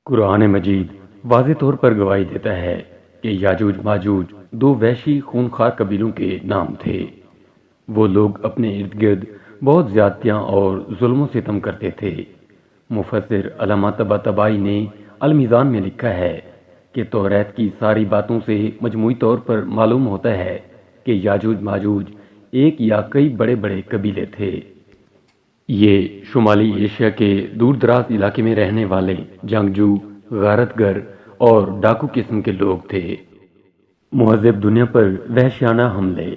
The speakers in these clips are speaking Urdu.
قرآن مجید واضح طور پر گواہی دیتا ہے کہ یاجوج ماجوج دو وحشی خونخوار قبیلوں کے نام تھے۔ وہ لوگ اپنے ارد گرد بہت زیادتیاں اور ظلم و ستم کرتے تھے۔ مفسر علامہ طباطبائی نے المیزان میں لکھا ہے کہ توریت کی ساری باتوں سے مجموعی طور پر معلوم ہوتا ہے کہ یاجوج ماجوج ایک یا کئی بڑے بڑے قبیلے تھے۔ یہ شمالی ایشیا کے دور دراز علاقے میں رہنے والے جنگجو، غارت گر اور ڈاکو قسم کے لوگ تھے۔ مہذب دنیا پر وحشیانہ حملے۔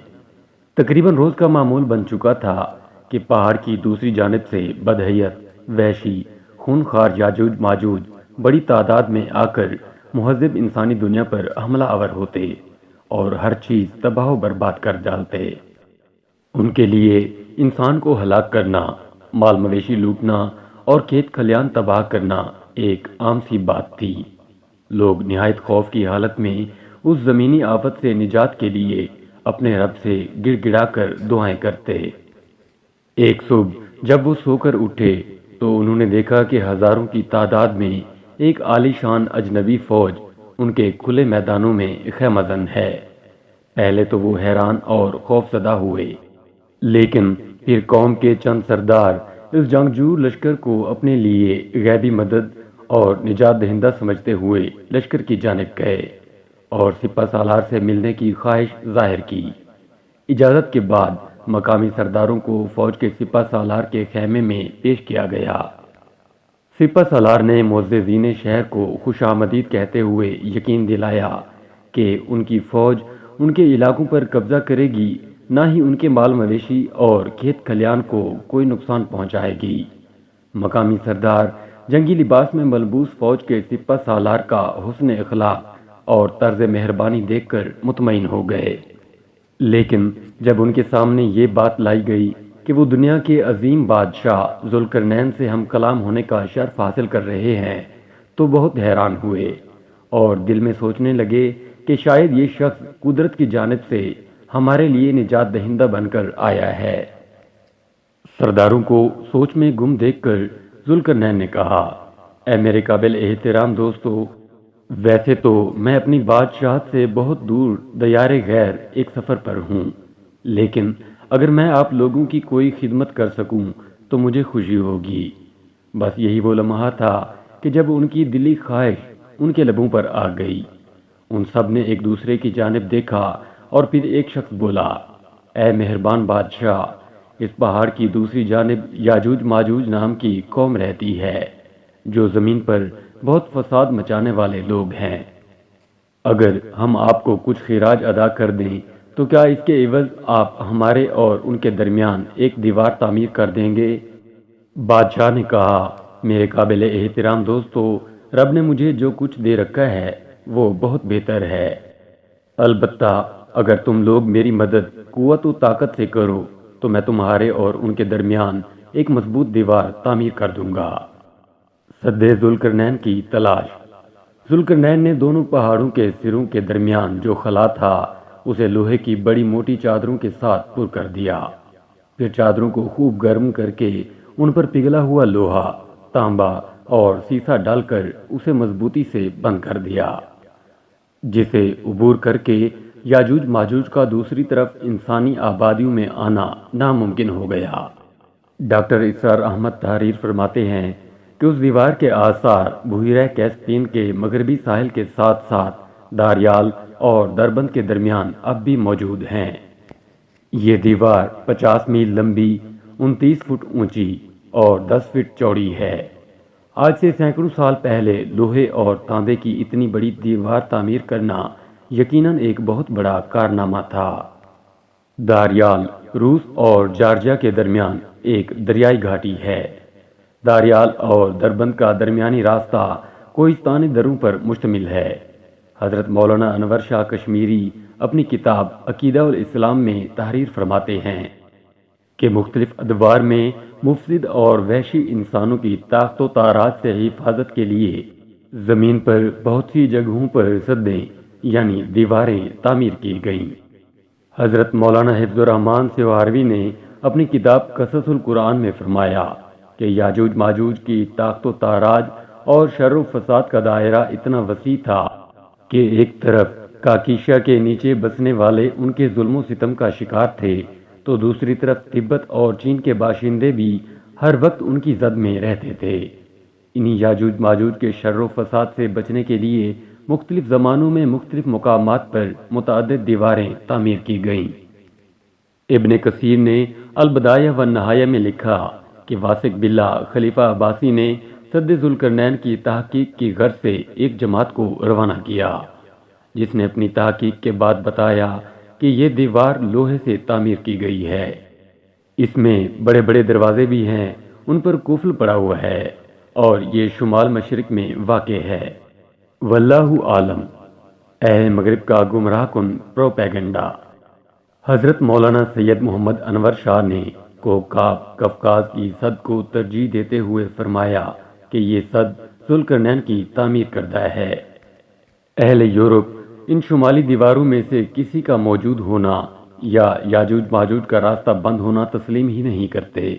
تقریباً روز کا معمول بن چکا تھا کہ پہاڑ کی دوسری جانب سے بدحیت، وحشی، خونخوار یاجوج ماجوج بڑی تعداد میں آ کر مہذب انسانی دنیا پر حملہ آور ہوتے اور ہر چیز تباہ و برباد کر ڈالتے۔ ان کے لیے انسان کو ہلاک کرنا، مال مویشی لوٹنا اور کھیت کھلیان تباہ کرنا ایک عام سی بات تھی۔ لوگ نہایت خوف کی حالت میں اس زمینی آفت سے نجات کے لیے اپنے رب سے گڑ گڑا کر دعائیں کرتے۔ ایک صبح جب وہ سو کر اٹھے تو انہوں نے دیکھا کہ ہزاروں کی تعداد میں ایک عالی شان اجنبی فوج ان کے کھلے میدانوں میں خیمہ زن ہے۔ پہلے تو وہ حیران اور خوف زدہ ہوئے، لیکن پھر قوم کے چند سردار اس جنگجو لشکر کو اپنے لیے غیبی مدد اور نجات دہندہ سمجھتے ہوئے لشکر کی جانب گئے اور سپہ سالار سے ملنے کی خواہش ظاہر کی۔ اجازت کے بعد مقامی سرداروں کو فوج کے سپہ سالار کے خیمے میں پیش کیا گیا۔ سپہ سالار نے معززین شہر کو خوش آمدید کہتے ہوئے یقین دلایا کہ ان کی فوج ان کے علاقوں پر قبضہ کرے گی، نہ ہی ان کے مال مویشی اور کھیت کھلیان کو کوئی نقصان پہنچائے گی۔ مقامی سردار جنگی لباس میں ملبوس فوج کے سپہ سالار کا حسن اخلاق اور طرز مہربانی دیکھ کر مطمئن ہو گئے، لیکن جب ان کے سامنے یہ بات لائی گئی کہ وہ دنیا کے عظیم بادشاہ ذوالقرنین سے ہم کلام ہونے کا شرف حاصل کر رہے ہیں تو بہت حیران ہوئے اور دل میں سوچنے لگے کہ شاید یہ شخص قدرت کی جانب سے ہمارے لیے نجات دہندہ بن کر آیا ہے۔ سرداروں کو سوچ میں گم دیکھ کر ذوالقرنین نے کہا، اے میرے قابل احترام دوستو، ویسے تو میں اپنی بادشاہت سے بہت دور دیار غیر ایک سفر پر ہوں، لیکن اگر میں آپ لوگوں کی کوئی خدمت کر سکوں تو مجھے خوشی ہوگی۔ بس یہی وہ لمحہ تھا کہ جب ان کی دلی خواہش ان کے لبوں پر آ گئی۔ ان سب نے ایک دوسرے کی جانب دیکھا اور پھر ایک شخص بولا، اے مہربان بادشاہ، اس پہاڑ کی دوسری جانب یاجوج ماجوج نام کی قوم رہتی ہے جو زمین پر بہت فساد مچانے والے لوگ ہیں۔ اگر ہم آپ کو کچھ خراج ادا کر دیں تو کیا اس کے عوض آپ ہمارے اور ان کے درمیان ایک دیوار تعمیر کر دیں گے؟ بادشاہ نے کہا، میرے قابل احترام دوستو، رب نے مجھے جو کچھ دے رکھا ہے وہ بہت بہتر ہے۔ البتہ اگر تم لوگ میری مدد قوت و طاقت سے کرو تو میں تمہارے اور ان کے درمیان ایک مضبوط دیوار تعمیر کر دوں گا۔ سد ذوالقرنین کی تلاش۔ ذوالقرنین نے دونوں پہاڑوں کے سروں کے درمیان جو خلا تھا اسے لوہے کی بڑی موٹی چادروں کے ساتھ پر کر دیا، پھر چادروں کو خوب گرم کر کے ان پر پگھلا ہوا لوہا، تانبا اور سیسا ڈال کر اسے مضبوطی سے بند کر دیا، جسے عبور کر کے یاجوج ماجوج کا دوسری طرف انسانی آبادیوں میں آنا ناممکن ہو گیا۔ ڈاکٹر اسرار احمد تحریر فرماتے ہیں کہ اس دیوار کے آثار بحیرہ کیسپیئن کے مغربی ساحل کے ساتھ ساتھ داریال اور دربند کے درمیان اب بھی موجود ہیں۔ یہ دیوار 50 میل لمبی، 29 فٹ اونچی اور 10 فٹ چوڑی ہے۔ آج سے سینکڑوں سال پہلے لوہے اور تانبے کی اتنی بڑی دیوار تعمیر کرنا یقیناً ایک بہت بڑا کارنامہ تھا۔ داریال روس اور جارجیا کے درمیان ایک دریائی گھاٹی ہے۔ داریال اور دربند کا درمیانی راستہ کوہستانی دروں پر مشتمل ہے۔ حضرت مولانا انور شاہ کشمیری اپنی کتاب عقیدہ الاسلام میں تحریر فرماتے ہیں کہ مختلف ادوار میں مفسد اور وحشی انسانوں کی طاقت و تاراج سے حفاظت کے لیے زمین پر بہت سی جگہوں پر سدیں یعنی دیواریں تعمیر کی گئیں۔ حضرت مولانا حفظ الرحمان سیواروی نے اپنی کتاب قصص القرآن میں فرمایا کہ یاجوج ماجوج کی طاقت و تاراج اور شر و فساد کا دائرہ اتنا وسیع تھا کہ ایک طرف کاکیشا کے نیچے بسنے والے ان کے ظلم و ستم کا شکار تھے، تو دوسری طرف تبت اور چین کے باشندے بھی ہر وقت ان کی زد میں رہتے تھے۔ انہی یاجوج ماجوج کے شر و فساد سے بچنے کے لیے مختلف زمانوں میں مختلف مقامات پر متعدد دیواریں تعمیر کی گئیں۔ ابن کثیر نے البدایہ والنہایہ میں لکھا کہ واثق باللہ خلیفہ عباسی نے سد ذوالقرنین کی تحقیق کی غرض سے ایک جماعت کو روانہ کیا، جس نے اپنی تحقیق کے بعد بتایا کہ یہ دیوار لوہے سے تعمیر کی گئی ہے، اس میں بڑے بڑے دروازے بھی ہیں، ان پر قفل پڑا ہوا ہے اور یہ شمال مشرق میں واقع ہے۔ واللہ عالم۔ اہل مغرب کا گمراہ کن پروپیگنڈا۔ حضرت مولانا سید محمد انور شاہ نے کوکاب قفقاز کی سد کو ترجیح دیتے ہوئے فرمایا کہ یہ سد ذوالقرنین کی تعمیر کردہ ہے۔ اہل یورپ ان شمالی دیواروں میں سے کسی کا موجود ہونا یا یاجوج ماجوج کا راستہ بند ہونا تسلیم ہی نہیں کرتے۔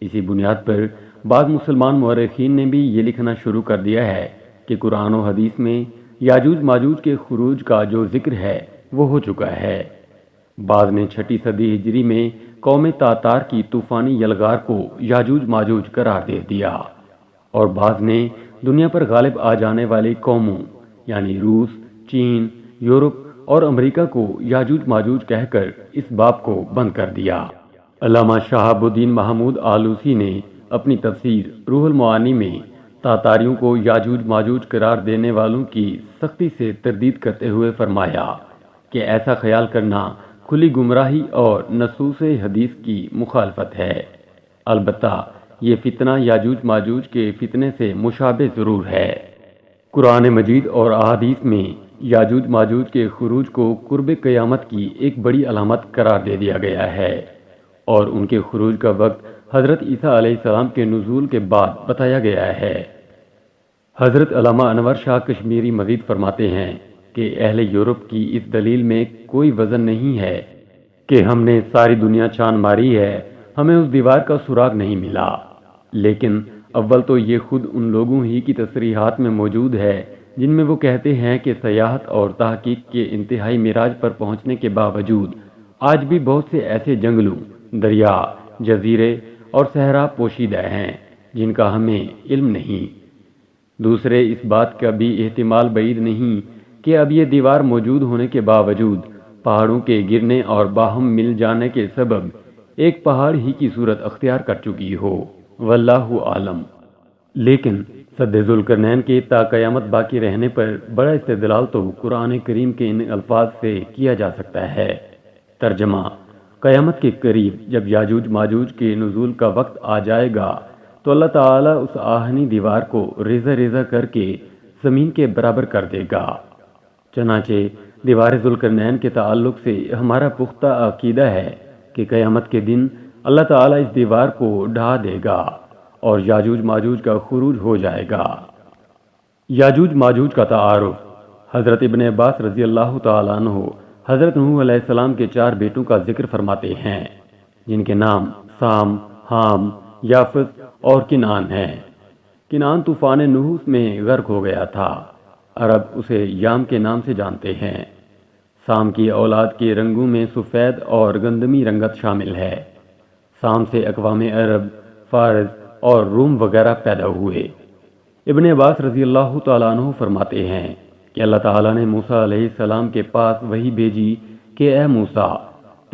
اسی بنیاد پر بعض مسلمان مورخین نے بھی یہ لکھنا شروع کر دیا ہے کہ قرآن و حدیث میں یاجوج ماجوج کے خروج کا جو ذکر ہے وہ ہو چکا ہے۔ بعض نے 6 صدی ہجری میں قوم تاتار کی طوفانی یلغار کو یاجوج ماجوج قرار دے دیا، اور بعض نے دنیا پر غالب آ جانے والی قوموں یعنی روس، چین، یورپ اور امریکہ کو یاجوج ماجوج کہہ کر اس باب کو بند کر دیا۔ علامہ شہاب الدین محمود آلوسی نے اپنی تفسیر روح المعانی میں تاتاریوں کو یاجوج ماجوج قرار دینے والوں کی سختی سے تردید کرتے ہوئے فرمایا کہ ایسا خیال کرنا کھلی گمراہی اور نصوص حدیث کی مخالفت ہے۔ البتہ یہ فتنہ یاجوج ماجوج کے فتنے سے مشابہ ضرور ہے۔ قرآن مجید اور احادیث میں یاجوج ماجوج کے خروج کو قرب قیامت کی ایک بڑی علامت قرار دے دیا گیا ہے، اور ان کے خروج کا وقت حضرت عیسیٰ علیہ السلام کے نزول کے بعد بتایا گیا ہے۔ حضرت علامہ انور شاہ کشمیری مزید فرماتے ہیں کہ اہل یورپ کی اس دلیل میں کوئی وزن نہیں ہے کہ ہم نے ساری دنیا چھان ماری ہے، ہمیں اس دیوار کا سراغ نہیں ملا، لیکن اول تو یہ خود ان لوگوں ہی کی تصریحات میں موجود ہے جن میں وہ کہتے ہیں کہ سیاحت اور تحقیق کے انتہائی معراج پر پہنچنے کے باوجود آج بھی بہت سے ایسے جنگلوں، دریا، جزیرے اور صحرا پوشیدہ ہیں جن کا ہمیں علم نہیں۔ دوسرے اس بات کا بھی احتمال بعید نہیں کہ اب یہ دیوار موجود ہونے کے باوجود پہاڑوں کے گرنے اور باہم مل جانے کے سبب ایک پہاڑ ہی کی صورت اختیار کر چکی ہو، واللہ عالم۔ لیکن سد ذوالقرنین کے تا قیامت باقی رہنے پر بڑا استدلال تو قرآن کریم کے ان الفاظ سے کیا جا سکتا ہے۔ ترجمہ: قیامت کے قریب جب یاجوج ماجوج کے نزول کا وقت آ جائے گا تو اللہ تعالیٰ اس آہنی دیوار کو ریزہ ریزہ کر کے زمین کے برابر کر دے گا۔ چنانچہ دیوار ذوالقرنین کے تعلق سے ہمارا پختہ عقیدہ ہے کہ قیامت کے دن اللہ تعالیٰ اس دیوار کو ڈھا دے گا اور یاجوج ماجوج کا خروج ہو جائے گا۔ یاجوج ماجوج کا تعارف۔ حضرت ابن عباس رضی اللہ تعالیٰ عنہ حضرت نوح علیہ السلام کے 4 بیٹوں کا ذکر فرماتے ہیں جن کے نام سام، حام، یافس اور کنعان ہیں۔ کنعان طوفان نوح میں غرق ہو گیا تھا، عرب اسے یام کے نام سے جانتے ہیں۔ سام کی اولاد کے رنگوں میں سفید اور گندمی رنگت شامل ہے۔ سام سے اقوام عرب، فارس اور روم وغیرہ پیدا ہوئے۔ ابن عباس رضی اللہ تعالیٰ عنہ فرماتے ہیں کہ اللہ تعالیٰ نے موسیٰ علیہ السلام کے پاس وحی بھیجی کہ اے موسیٰ،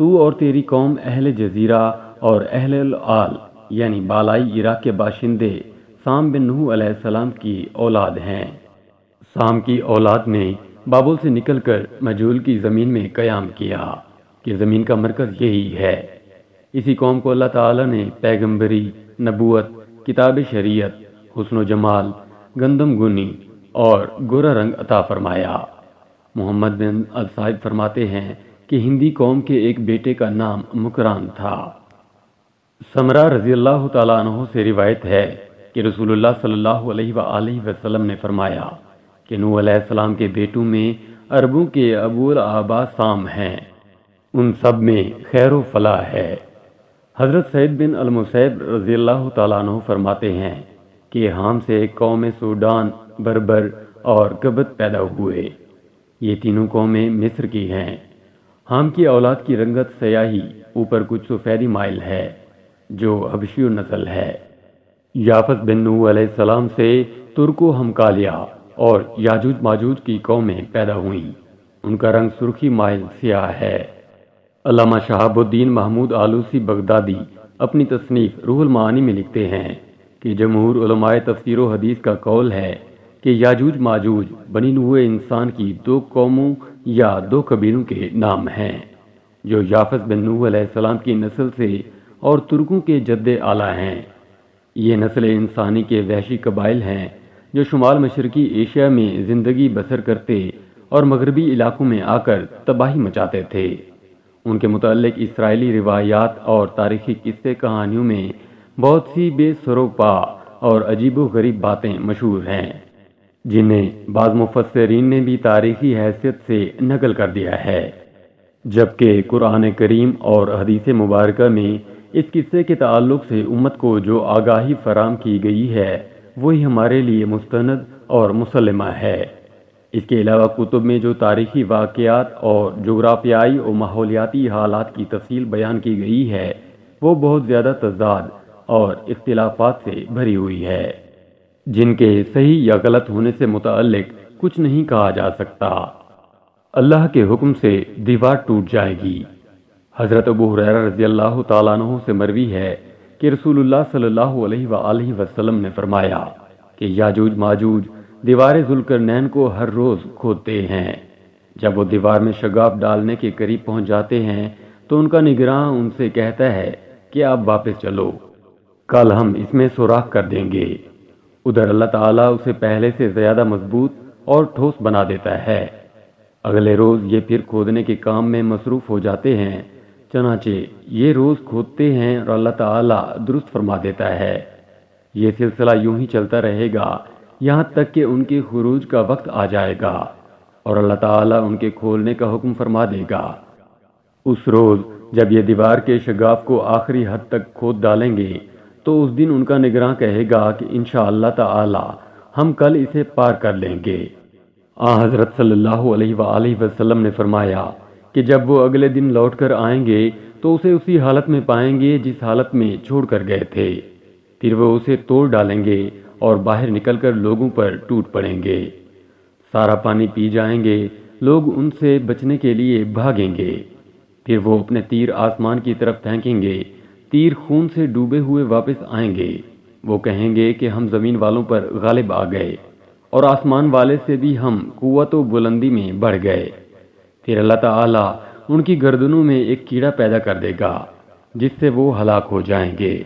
تو اور تیری قوم اہل جزیرہ اور اہل العال یعنی بالائی عراق کے باشندے سام بن نوح علیہ السلام کی اولاد ہیں۔ سام کی اولاد نے بابل سے نکل کر مجہول کی زمین میں قیام کیا کہ زمین کا مرکز یہی ہے۔ اسی قوم کو اللہ تعالیٰ نے پیغمبری، نبوت، کتاب شریعت، حسن و جمال، گندم گنی اور گورا رنگ عطا فرمایا۔ محمد بن الصائب فرماتے ہیں کہ ہندی قوم کے ایک بیٹے کا نام مکران تھا۔ سمرہ رضی اللہ تعالیٰ عنہ سے روایت ہے کہ رسول اللہ صلی اللہ علیہ وآلہ وسلم نے فرمایا کہ نوح علیہ السلام کے بیٹوں میں عربوں کے ابو الآباء سام ہیں، ان سب میں خیر و فلاح ہے۔ حضرت سعید بن المسیب رضی اللہ تعالیٰ عنہ فرماتے ہیں کہ حام سے قوم سوڈان، بربر اور کبت پیدا ہوئے۔ یہ تینوں قومیں مصر کی ہیں۔ حام کی اولاد کی رنگت سیاہی، اوپر کچھ سفیدی مائل ہے، جو حبشی نسل ہے۔ یافس بن نوح علیہ السلام سے ترک و ہمکالیہ اور یاجوج ماجوج کی قومیں پیدا ہوئیں۔ ان کا رنگ سرخی مائل سیاہ ہے۔ علامہ شہاب الدین محمود آلوسی بغدادی اپنی تصنیف روح المعانی میں لکھتے ہیں کہ جمہور علماء تفسیر و حدیث کا قول ہے کہ یاجوج ماجوج بنی نوع انسان کی دو قوموں یا دو قبیلوں کے نام ہیں، جو یافس بن نوح علیہ السلام کی نسل سے اور ترکوں کے جد اعلیٰ ہیں۔ یہ نسل انسانی کے وحشی قبائل ہیں جو شمال مشرقی ایشیا میں زندگی بسر کرتے اور مغربی علاقوں میں آ کر تباہی مچاتے تھے۔ ان کے متعلق اسرائیلی روایات اور تاریخی قصے کہانیوں میں بہت سی بے سر و پا اور عجیب و غریب باتیں مشہور ہیں، جنہیں بعض مفسرین نے بھی تاریخی حیثیت سے نقل کر دیا ہے، جبکہ قرآن کریم اور حدیث مبارکہ میں اس قصے کے تعلق سے امت کو جو آگاہی فراہم کی گئی ہے وہی ہمارے لیے مستند اور مسلمہ ہے۔ اس کے علاوہ کتب میں جو تاریخی واقعات اور جغرافیائی اور ماحولیاتی حالات کی تفصیل بیان کی گئی ہے وہ بہت زیادہ تضاد اور اختلافات سے بھری ہوئی ہے، جن کے صحیح یا غلط ہونے سے متعلق کچھ نہیں کہا جا سکتا۔ اللہ کے حکم سے دیوار ٹوٹ جائے گی۔ حضرت ابو ہریرہ رضی اللہ تعالیٰ عنہ سے مروی ہے کہ رسول اللہ صلی اللہ علیہ وآلہ وسلم نے فرمایا کہ یاجوج ماجوج دیوار ذوالقرنین کو ہر روز کھودتے ہیں۔ جب وہ دیوار میں شگاف ڈالنے کے قریب پہنچ جاتے ہیں تو ان کا نگراں ان سے کہتا ہے کہ آپ واپس چلو، کل ہم اس میں سوراخ کر دیں گے۔ ادھر اللہ تعالیٰ اسے پہلے سے زیادہ مضبوط اور ٹھوس بنا دیتا ہے۔ اگلے روز یہ پھر کھودنے کے کام میں مصروف ہو جاتے ہیں، چنانچہ یہ روز کھودتے ہیں اور اللہ تعالیٰ درست فرما دیتا ہے۔ یہ سلسلہ یوں ہی چلتا رہے گا یہاں تک کہ ان کے خروج کا وقت آ جائے گا اور اللہ تعالیٰ ان کے کھولنے کا حکم فرما دے گا۔ اس روز جب یہ دیوار کے شگاف کو آخری حد تک کھود ڈالیں گے تو اس دن ان کا نگراں کہے گا کہ انشاءاللہ تعالی ہم کل اسے پار کر لیں گے۔ حضرت صلی اللہ علیہ وآلہ وسلم نے فرمایا کہ جب وہ اگلے دن لوٹ کر آئیں گے تو اسے اسی حالت میں پائیں گے جس حالت میں چھوڑ کر گئے تھے۔ پھر وہ اسے توڑ ڈالیں گے اور باہر نکل کر لوگوں پر ٹوٹ پڑیں گے۔ سارا پانی پی جائیں گے، لوگ ان سے بچنے کے لیے بھاگیں گے۔ پھر وہ اپنے تیر آسمان کی طرف پھینکیں گے، تیر خون سے ڈوبے ہوئے واپس آئیں گے۔ وہ کہیں گے کہ ہم زمین والوں پر غالب آ گئے اور آسمان والے سے بھی ہم قوت و بلندی میں بڑھ گئے۔ پھر اللہ تعالیٰ ان کی گردنوں میں ایک کیڑا پیدا کر دے گا جس سے وہ ہلاک ہو جائیں گے۔